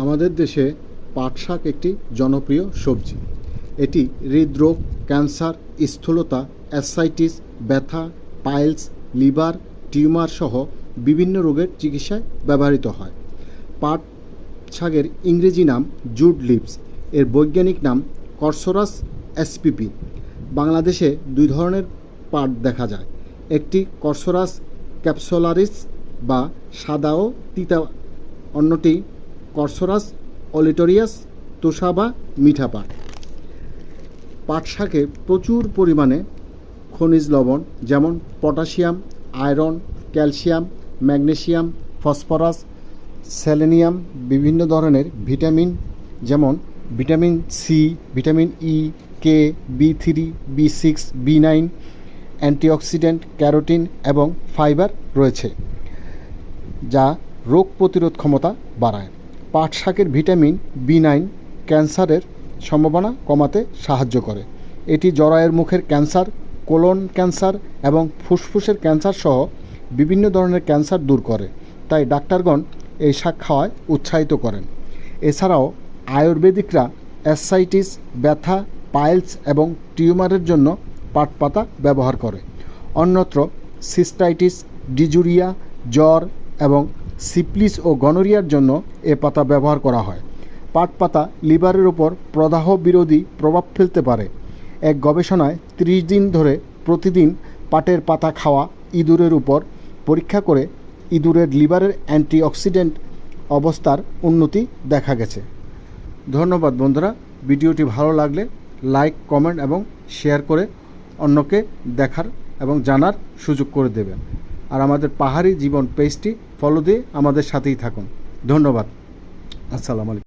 আমাদের দেশে পাট শাক একটি জনপ্রিয় সবজি। এটি হৃদরোগ, ক্যান্সার, স্থূলতা, অ্যাসাইটিস, ব্যথা, পাইলস, লিভার, টিউমার সহ বিভিন্ন রোগের চিকিৎসায় ব্যবহৃত হয়। পাট শাকের ইংরেজি নাম জুট লিভস, এর বৈজ্ঞানিক নাম কর্সোরাস এসপিপি। বাংলাদেশে দুই ধরনের পাট দেখা যায়, একটি কর্সোরাস ক্যাপসুলারিস বা সাদা ও তিতা, অন্যটি কর্সোরাস অলিটোরিয়াস তোষা বা মিঠা পাট। পাট শাকে প্রচুর পরিমাণে খনিজ লবণ যেমন potassium, iron, calcium, magnesium, phosphorus, selenium, বিভিন্ন ধরনের ভিটামিন যেমন ভিটামিন সি, ভিটামিন ই, কে, বি3, বি6, বি9, অ্যান্টিঅক্সিডেন্ট, ক্যারোটিন এবং ফাইবার রয়েছে, যা রোগ প্রতিরোধ ক্ষমতা বাড়ায়। পাট শাকের ভিটামিন বি9 ক্যান্সারের সম্ভাবনা কমাতে সাহায্য করে। এটি জরায়ুর মুখের ক্যান্সার, কোলন ক্যান্সার এবং ফুসফুসের ক্যান্সার সহ বিভিন্ন ধরনের ক্যান্সার দূর করে, তাই ডাক্তারগণ এই শাক খাওয়ায় উৎসাহিত করেন। এছাড়াও আয়ুর্বেদিকরা অ্যাসাইটিস, ব্যথা, পাইলস এবং টিউমারের জন্য পাট পাতা ব্যবহার করে। অন্যত্র সিস্টাইটিস, ডিজুরিয়া, জ্বর এবং সিফিলিস ও গনোরিয়ার জন্য এ পাতা ব্যবহার করা হয়। পাট পাতা লিভারের উপর প্রদাহ বিরোধী প্রভাব ফেলতে পারে। এক গবেষণায় 30 দিন ধরে প্রতিদিন পাটের পাতা খাওয়া ইঁদুরের উপর পরীক্ষা করে ইঁদুরের লিভারের অ্যান্টিঅক্সিডেন্ট অবস্থার উন্নতি দেখা গেছে। ধন্যবাদ বন্ধুরা, ভিডিওটি ভালো লাগলে লাইক, কমেন্ট এবং শেয়ার করে অন্যকে দেখার এবং জানার সুযোগ করে দেবেন। আর আমাদের পাহাড়ি জীবন পেজটি ফলো দিয়ে আমাদের সাথেই থাকুন। ধন্যবাদ। আসসালামু আলাইকুম।